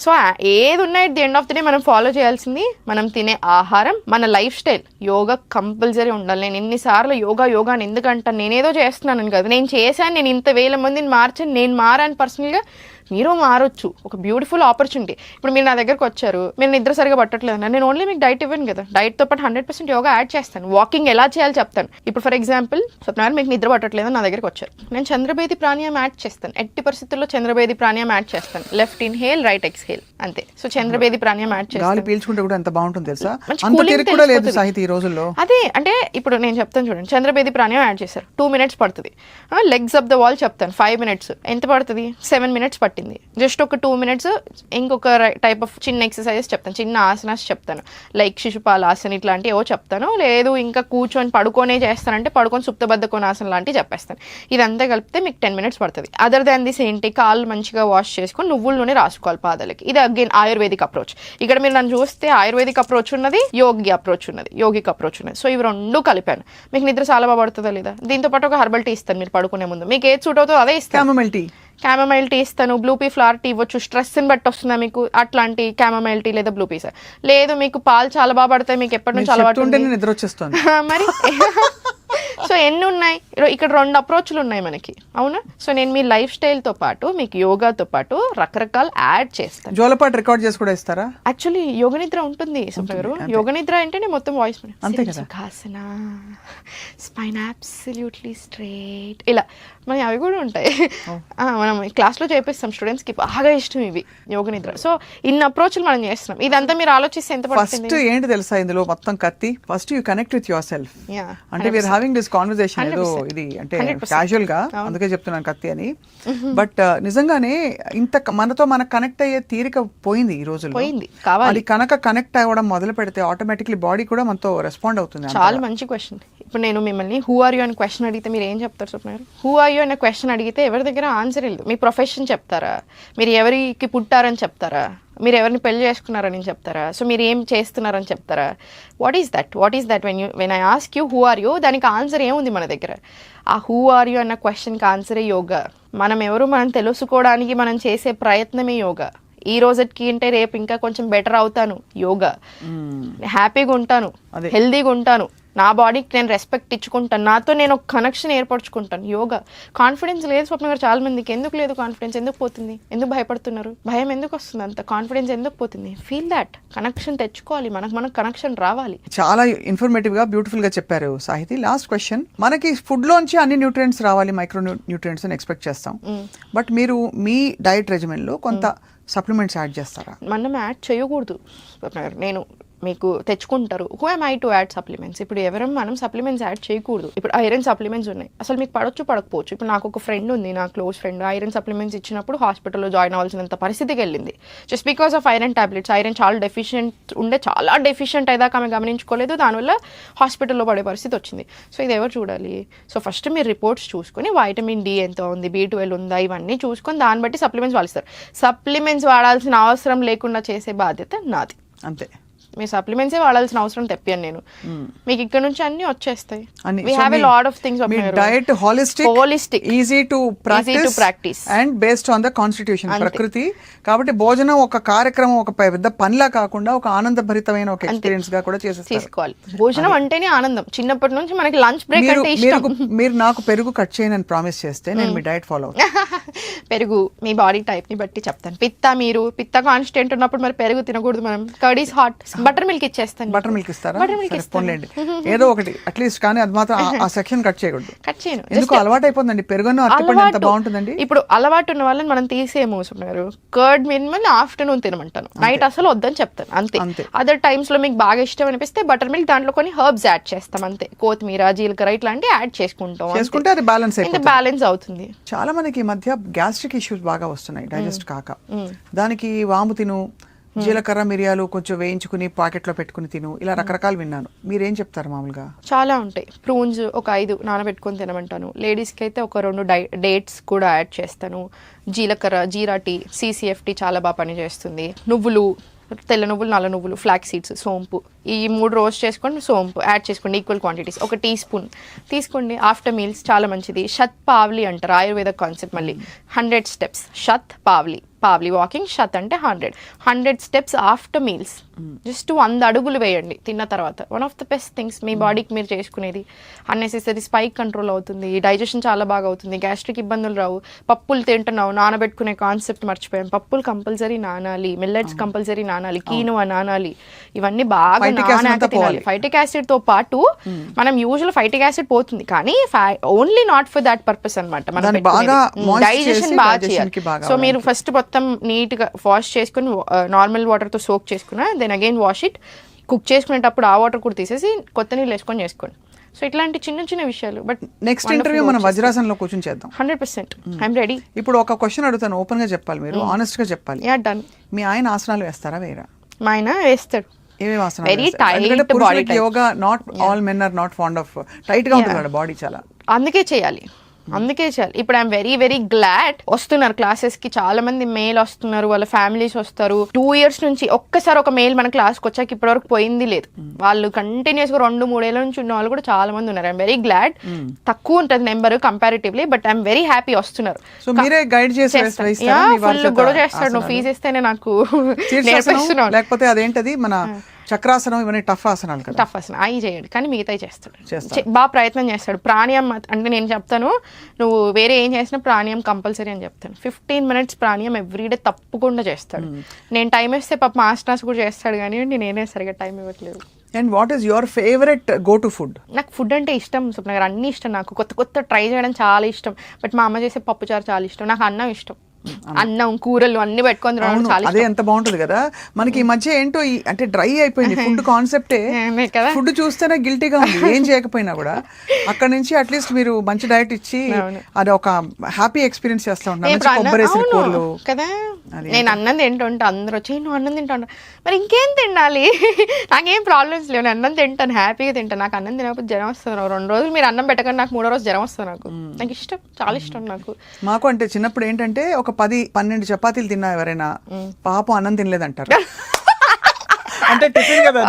సో ఏది ఉన్నాయి the end of the day మనం ఫాలో చేయాల్సింది మనం తినే ఆహారం, మన లైఫ్ స్టైల్. యోగా కంపల్సరీ ఉండాలి. నేను ఎన్నిసార్లు యోగా అని ఎందుకంటాను, నేనేదో చేస్తున్నాను కదా, నేను చేశాను, నేను ఇంత వేల మందిని మార్చాను, నేను మారాను పర్సనల్గా, మీరు మారొచ్చు. ఒక బ్యూటిఫుల్ ఆపర్చునిటీ. ఇప్పుడు మీరు నా దగ్గరకు వచ్చారు, మీరు నిద్ర సరిగా పట్టట్లేదు అన్న, నేను ఓన్లీ మీకు డైట్ ఇవ్వను కదా, డైట్తో పాటు 100% యోగా యాడ్ చేస్తాను. వాకింగ్ ఎలా చేయాలో చెప్తాను. ఇప్పుడు ఫర్ ఎగ్జాంపుల్ స్వప్నారాయణ మీకు నిద్ర పట్టట్లేదు నా దగ్గరకు వచ్చారు, నేను చంద్రభేది ప్రాణాయామం యాడ్ చేస్తాను. ఎట్టి పరిస్థితుల్లో చంద్రభేది ప్రాణాయామం యాడ్ చేస్తాను. లెఫ్ట్ ఇన్హేల్, రైట్ ఎక్స్హేల్, అంతే. సో చంద్రభేది ప్రాణాయామం యాడ్ చేస్తాను. గాలి పీల్చుకుంటే కూడా ఎంత బాగుంటుంది తెలుసా, అంత తిరిగి కూడా లేదు సాహితీ ఈ రోజుల్లో. అదే అంటే ఇప్పుడు నేను చెప్తాను చూడండి, చంద్రభేది ప్రాణాయామం యాడ్ చేశారు, 2 minutes పడుతుంది. లెగ్స్ ఆఫ్ ద వాల్ చెప్తాను, 5 minutes. ఎంత పడుతుంది? 7 minutes పట్టింది. జస్ట్ ఒక 2 minutes ఇంకొక టైప్ ఆఫ్ చిన్న ఎక్సర్సైజెస్ చెప్తాను, చిన్న ఆసనాస్ చెప్తాను, లైక్ శిశుపాలాసన ఇట్లాంటివి ఏవో చెప్తాను. లేదు ఇంకా కూర్చొని పడుకొనే చేస్తానంటే పడుకొని సుప్తబద్ధకోణాసన లాంటివి చెప్పేస్తాను. ఇదంతా కలిపితే మీకు 10 minutes పడుతుంది. అదర్ దాన్ దిస్ ఏంటి, కాళ్ళు మంచిగా వాష్ చేసుకొని నువ్వుల నూనె రాసుకోవాలి పాదాలకి. ఇది అగైన్ ఆయుర్వేదిక్ అప్రోచ్. ఇక్కడ మీరు నన్ను చూస్తే ఆయుర్వేదిక్ అప్రోచ్ ఉన్నది, యోగిక్ అప్రోచ్ ఉన్నది. సో ఇవి 2 కలిపాను. మీకు నిద్ర చాలా బాగా పడుతుందా లేదా? దీంతో పాటు ఒక హెర్బల్ టీ ఇస్తాను, మీరు పడుకునే ముందు మీకు ఏది సూట్ అవుతుందో అదే ఇస్తాను. క్యామమైల్ టీ ఇస్తాను, బ్లూ పీ ఫ్లవర్ టీ ఇవ్వచ్చు. స్ట్రెస్ని బట్టి వస్తుందా మీకు అట్లాంటి క్యామమైల్ టీ లేదా బ్లూ పీస్. లేదు మీకు పాలు చాలా బాగా పడతాయి, మీకు ఎప్పటి నుంచి అలవాటు నిద్ర వచ్చేస్తుంది మరి. సో ఎన్ని ఉన్నాయి ఇక్కడ, 2 అప్రోచ్లు ఉన్నాయి మనకి, అవునా? సో నేను మీ లైఫ్ స్టైల్తో పాటు మీకు యోగాతో పాటు రకరకాల యాడ్ చేస్తాను. జోలపాటు రికార్డ్ చేసి కూడా ఇస్తారా? యాక్చువల్లీ యోగ నిద్ర ఉంటుంది సుప్ర గారు. యోగ నిద్ర అంటేనే మొత్తం voice Sukhasana, spine absolutely straight, ఇలా మన అవి కూడా ఉంటాయి. మనం క్లాస్లో చేపిస్తాం స్టూడెంట్స్కి, బాగా ఇష్టం ఇవి యోగ నిద్ర. సో ఇన్ని అప్రోచ్లు మనం చేస్తున్నాం. ఇదంతా మీరు ఆలోచిస్తే ఎంత పడుతుంది? ఫస్ట్ ఏంటి తెలుసా ఇందులో మొత్తం కత్తి, first you connect with your self. అంటే వీఆర్ హ్యావింగ్ దిస్ కాన్వర్సేషన్ ఏదో ఇది అంటే క్యాజువల్ గా, అందుకే చెప్తున్నాను కత్తి అని. బట్ నిజంగానే ఇంత మనతో మనకు కనెక్ట్ అయ్యే తీరిక పోయింది ఈ రోజుల్లో. అది కనుక కనెక్ట్ అవ్వడం మొదలు పెడితే ఆటోమేటిక్లీ బాడీ కూడా మనతో రెస్పాండ్ అవుతుంది. చాలా మంచి క్వశ్చన్. ఇప్పుడు నేను మిమ్మల్ని హూ ఆర్ యూ అని క్వశ్చన్ అడిగితే మీరు ఏం చెప్తారు స్వప్న? హూ ఆర్ యూ అనే క్వశ్చన్ అడిగితే ఎవరి దగ్గర ఆన్సర్ లేదు. మీ ప్రొఫెషన్ చెప్తారా, మీరు ఎవరికి పుట్టారని చెప్తారా, మీరు ఎవరిని పెళ్లి చేసుకున్నారని చెప్తారా, సో మీరు ఏం చేస్తున్నారని చెప్తారా? What is that when I ask you who are you, దానికి ఆన్సర్ ఏముంది మన దగ్గర? ఆ హూ ఆర్ యూ అన్న క్వశ్చన్కి ఆన్సరే యోగా. మనం ఎవరు మనం తెలుసుకోవడానికి మనం చేసే ప్రయత్నమే యోగా. ఈ రోజుకి అంటే రేపు ఇంకా కొంచెం బెటర్ అవుతాను, యోగా. హ్యాపీగా ఉంటాను, హెల్దీగా ఉంటాను, నా బాడీకి నేను రెస్పెక్ట్ ఇచ్చుకుంటాను, నాతో నేను ఒక కనెక్షన్ ఏర్పరచుకుంటాను, యోగా. కాన్ఫిడెన్స్ లేదు స్వప్న గారు చాలా మందికి. ఎందుకు లేదు కాన్ఫిడెన్స్? ఎందుకు పోతుంది? ఎందుకు భయపడుతున్నారు? భయం ఎందుకు వస్తుంది? అంత కాన్ఫిడెన్స్ ఎందుకు పోతుంది? ఫీల్ దాట్ కనెక్షన్ తెచ్చుకోవాలి, మనకు కనెక్షన్ రావాలి. చాలా ఇన్ఫర్మేటివ్ గా బ్యూటిఫుల్ గా చెప్పారు సాహితి. లాస్ట్ క్వశ్చన్, మనకి ఫుడ్ లోంచి అన్ని న్యూట్రియంట్స్ రావాలి, మైక్రో న్యూట్రియంట్స్ అని ఎక్స్పెక్ట్ చేస్తాం. బట్ మీరు మీ డైట్ రెజిమెన్ లో కొంత సప్లిమెంట్స్ యాడ్ చేస్తారా? మనం యాడ్ చేయకూడదు స్వప్న గారు. నేను మీకు తెచ్చుకుంటారు, who M I to add supplements? ఇప్పుడు ఎవరం మనం సప్లిమెంట్స్ యాడ్ చేయకూడదు. ఇప్పుడు ఐరన్ సప్లిమెంట్స్ ఉన్నాయి, అసలు మీకు పడొచ్చు పడకపోవచ్చు. ఇప్పుడు నాకు ఒక ఫ్రెండ్ ఉంది, నా క్లోజ్ ఫ్రెండ్, ఐరన్ సప్లిమెంట్స్ ఇచ్చినప్పుడు హాస్పిటల్లో జాయిన్ అవ్వాల్సినంత పరిస్థితికి వెళ్ళింది, just because of iron tablets. Iron చాలా డెఫిషియెంట్ అయ్యాక ఆమె గమనించుకోలేదు, దానివల్ల హాస్పిటల్లో పడే పరిస్థితి వచ్చింది. సో ఇది ఎవరు చూడాలి? సో ఫస్ట్ మీరు రిపోర్ట్స్ చూసుకొని వైటమిన్ డి ఎంత ఉంది, B12 ఉందా, ఇవన్నీ చూసుకొని దాన్ని బట్టి సప్లిమెంట్స్ వాడిస్తారు. సప్లిమెంట్స్ వాడాల్సిన అవసరం లేకుండా చేసే బాధ్యత నాది, అంతే. మీ సప్లిమెంట్సే వాడాల్సిన అవసరం తెప్పాను నేను. మీకు ఇక్కడ నుంచి అన్ని వచ్చేస్తాయి. అన్ని. We So have a me- lot of things me Swapna diet garu. holistic, Holistic. easy to practice and based on the constitution, అంతే. ప్రకృతి. కాబట్టి భోజనం ఒక కార్యక్రమం, ఒక పెద్ద పనిలా కాకుండా ఒక ఆనందభరితమైన ఒక ఎక్స్పీరియన్స్ గా కూడా చేసేస్తారు. తీసుకోవాలి. భోజనం అంటేనే ఆనందం. చిన్నప్పటి నుంచి మనకి లంచ్ బ్రేక్ మీరు అంటే ఇష్టం. మీరు నాకు పెరుగు కట్ చేయనని ప్రామిస్ చేస్తే నేను మీ డైట్ ఫాలో అవుతాను. పెరుగు మీ బాడీ టైప్ ని బట్టి చెప్తాను. పిత్త కాన్స్టెంట్ ఉన్నప్పుడు మరి పెరుగు తినకూడదు మనం. Curd is hot, butter milk ఇచ్చేస్తాను. బటర్ మిల్క్ ఇస్తారా? బటర్ మిల్క్ సరే, ఇస్తాను. పోన్లేండి. ఏదో ఒకటి అట్లీస్ట్, కానీ అది మాత్రం ఆ సెక్షన్ కట్ చేయకూడదు. కట్ చేయను. ఎందుకు అలవాటు అయిపోతుందండి. పెరుగును అరటిపండు ఎంత బాగుంటుందండి. ఇప్పుడు అలవాటు ఉన్న వాళ్ళని మనం తీసేమో గారు. కర్డ్ మినిమల్ ఆఫ్టర్నూన్ తినమంటాను, నైట్ అసలు వద్దని చెప్తాను అంతే. అదర్ టైమ్స్ లో మీకు బాగా ఇష్టం అనిపిస్తే బటర్ మిల్క్, దాంట్లో కొన్ని హర్బ్స్ యాడ్ చేస్తాం అంతే. కొత్తిమీర, జీలకర్ర ఇట్లాంటివి యాడ్ చేసుకుంటే అది బ్యాలెన్స్ అయిపోతుంది. బ్యాలెన్స్ అవుతుంది. చాలా మందికి ఈ మధ్య గ్యాస్ట్రిక్ ఇష్యూస్ బాగా వస్తున్నాయి, డైజెస్ట్ కాక. దానికి వాము తిను, జీలకర్ర మిరియాలు కొంచెం వేయించుకుని పాకెట్లో పెట్టుకుని తిను, ఇలా రకరకాలు విన్నాను. మీరేం చెప్తారు మామూలుగా? చాలా ఉంటాయి. ప్రూన్స్ ఒక 5 నానబెట్టుకొని తినమంటాను. లేడీస్కి అయితే ఒక 2 డేట్స్ కూడా యాడ్ చేస్తాను. జీలకర్ర, జీరా టీ, CCFT చాలా బాగా పనిచేస్తుంది. నువ్వులు, తెల్ల నువ్వులు, నల్ల నువ్వులు, ఫ్లాక్ సీడ్స్, సోంపు, ఈ 3 రోస్ట్ చేసుకొని సోంపు యాడ్ చేసుకోండి ఈక్వల్ క్వాంటిటీస్. 1 టీ స్పూన్ తీసుకోండి. ఆఫ్టర్ మీల్స్ చాలా మంచిది. షత్ పావ్లీ అంటారు, ఆయుర్వేద కాన్సెప్ట్. మళ్ళీ 100 స్టెప్స్, షత్ పావ్లీ వాకింగ్. షత్ అంటే 100 స్టెప్స్ ఆఫ్టర్ మీల్స్. జస్ట్ 100 అడుగులు వేయండి తిన్న తర్వాత. One of the best things మీ బాడీకి మీరు చేసుకునేది. అన్నెసెసరీ స్పైక్ కంట్రోల్ అవుతుంది, డైజెషన్ చాలా బాగా అవుతుంది, గ్యాస్ట్రిక్ ఇబ్బందులు రావు. పప్పులు తింటున్నావు, నానబెట్టుకునే కాన్సెప్ట్ మర్చిపోయాం. పప్పులు కంపల్సరీ నానాలి, మిల్లెట్స్ కంపల్సరీ నానాలి, కీనువా నానాలి. ఇవన్నీ బాగా నానాక తినాలి. ఫైటిక్ యాసిడ్ తో పాటు మనం యూజువల్ ఫైటిక్ యాసిడ్ పోతుంది, కానీ only not for that purpose అనమాట. మనం డైజెషన్ బాగా చేయాలి. సో మీరు ఫస్ట్ మొత్తం నీట్ గా వాష్ చేసుకుని నార్మల్ వాటర్ తో సోక్ చేసుకున్నా, then again wash it. Cook చేసుకునేటప్పుడు ఆ వాటర్ కూడా తీసేసి కొత్త నీళ్ళు వేసుకొని చేసుకోండి. సో ఇట్లాంటి చిన్న విషయాలు. బట్ నెక్స్ట్ ఇంటర్వ్యూ మనం వజ్రాసనంలో కూర్చొని చేద్దాం. 100% ఐఎమ్ రెడీ. ఇప్పుడు ఒక క్వశ్చన్ అడుగుతాను, ఓపెన్ గా చెప్పాలి, మీరు ఆనెస్ట్ గా చెప్పాలి. Yeah done. మీ ఆయన ఆసనాలు వేస్తారా వేరా? మా ఆయన వేస్తాడు. ఏమేమి ఆసనాలు వెరీ వేస్తారు? టైట్ ఎందుకంటే బాడీ పురుషులకి yoga, not all men are not fond of, tight గా ఉంటుంది బాడీ చాలా. అందుకే చేయాలి. ఇప్పుడు ఐఎమ్ వెరీ గ్లాడ్ వస్తున్నారు క్లాసెస్ కి. చాలా మంది మేల్ వస్తున్నారు, వాళ్ళ ఫ్యామిలీస్ వస్తారు. 2 years నుంచి ఒక్కసారి ఒక మేల్ మన క్లాస్కి వచ్చాక ఇప్పటి వరకు పోయింది లేదు. వాళ్ళు కంటిన్యూస్ గా 2-3 ఏళ్ళ నుంచి ఉన్న వాళ్ళు కూడా చాలా మంది ఉన్నారు. I'm very glad. తక్కువ ఉంటుంది number comparatively, but I'm very happy వస్తున్నారు. సో మీరే గైడ్ చేసి ఫుల్ గొడవ చేస్తాడు. నువ్వు ఫీజు ఇస్తేనే నాకు నేర్పిస్తున్నావు. లేకపోతే అదేంటది మన చక్రాసనం, ఇవన్నీ టఫ్ ఆసనాలు కదా. టఫ్ ఆసనం అవి చేయడు, కానీ మిగతాయి చేస్తాడు. బాగా ప్రయత్నం చేస్తాడు. ప్రాణాయామం అంటే నేను చెప్తాను, నువ్వు వేరే ఏం చేసినా ప్రాణాయామం కంపల్సరీ అని చెప్తాను. 15 minutes ప్రాణాయామం ఎవ్రీడే తప్పకుండా చేస్తాడు. నేను టైం ఇస్తే పాప మాస్టర్స్ కూడా చేస్తాడు, కానీ నేనే సరిగా టైం ఇవ్వట్లేదు. And what is your favourite go to food? నాకు ఫుడ్ అంటే ఇష్టం స్వప్న గారు, అన్ని ఇష్టం. నాకు కొత్త ట్రై చేయడం చాలా ఇష్టం. బట్ మా అమ్మ చేసే పప్పుచారు చాలా ఇష్టం. నాకు అన్నం ఇష్టం. అన్నం, కూరలు అన్ని పెట్టుకొని తినడం చాలా అదే ఎంత బాగుంటుంది కదా. మనకి ఈ మధ్య ఏంటో అంటే డ్రై అయిపోయింది ఫుడ్ కాన్సెప్టే. ఫుడ్ చూస్తేనే గిల్టీగా ఉంది ఏం చేయకపోయినా కూడా. అక్కడ నుంచి అట్లీస్ట్ మీరు మంచి డైట్ ఇచ్చి అది ఒక హ్యాపీ ఎక్స్పీరియన్స్ చేస్తూ ఉంటాను కదా. నేను అన్నం తింటుంటా, అందరూ వచ్చి నువ్వు అన్నం తింటా, మరి ఇంకేం తినాలి? నాకేం ప్రాబ్లమ్స్ లేవు, నేను అన్నం తింటాను, హ్యాపీగా తింటాను. నాకు అన్నం తినకపోతే జ్వరం వస్తుంది. 2 రోజులు మీరు అన్నం పెట్టకండి, నాకు 3వ రోజు జ్వరం వస్తుంది. నాకు ఇష్టం, చాలా ఇష్టం నాకు. మాకు అంటే చిన్నప్పుడు ఏంటంటే ఒక 10-12 చపాతీలు తిన్నా ఎవరైనా పాపం అన్నం తినలేదంటారు. అంటే టిఫిన్ కదా,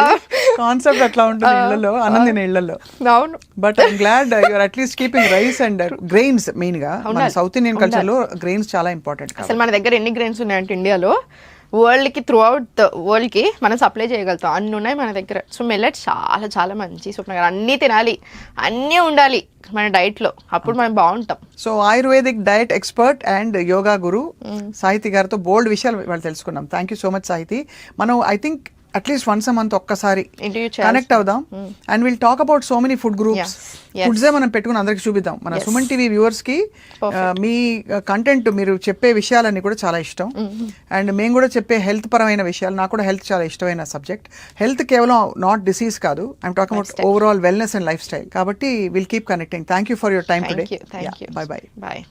కాన్సెప్ట్ అట్లా ఉంటుంది ఇళ్లలో, అన్నం తినే ఇళ్లలో. అవును. But I'm glad you're at least keeping rice and grains. Main గా మన సౌత్ ఇండియన్ కల్చర్ లో గ్రెయిన్స్ చాలా ఇంపార్టెంట్. అసలు మన దగ్గర ఎన్ని గ్రెయిన్స్ ఉన్నాయంటే ఇండియాలో వరల్డ్ కి త్రూ అవుట్ ద వరల్డ్ కి మనం సప్లై చేయగలుగుతాం, అన్ని ఉన్నాయి మన దగ్గర. సో మిల్లెట్స్ చాలా చాలా మంచి స్వప్న గారు. అన్నీ తినాలి, అన్నీ ఉండాలి మన డైట్ లో, అప్పుడు మనం బాగుంటాం. So ayurvedic diet expert and yoga guru Sahithi గారితో బోల్డ్ విషయాలు వాళ్ళు తెలుసుకున్నాం. Thank you so much Sahithi. మనం I think at least once month ఒక్కసారి కనెక్ట్ అవుదాం and will talk about so many food groups. ఫుడ్సే మనం పెట్టుకుని అందరికి చూపిద్దాం. మన సుమన్ టీవీ వ్యూవర్స్ కి మీ కంటెంట్, మీరు చెప్పే విషయాలన్నీ కూడా చాలా ఇష్టం. అండ్ మేము కూడా చెప్పే హెల్త్ పరమైన విషయాలు, నాకు కూడా హెల్త్ చాలా ఇష్టమైన సబ్జెక్ట్. హెల్త్ కేవలం నాట్ డిసీజ్ కాదు, I'm talking about overall wellness and life style. కాబట్టి will keep connecting. Thank you for your time today. Thank you. Bye bye. Bye.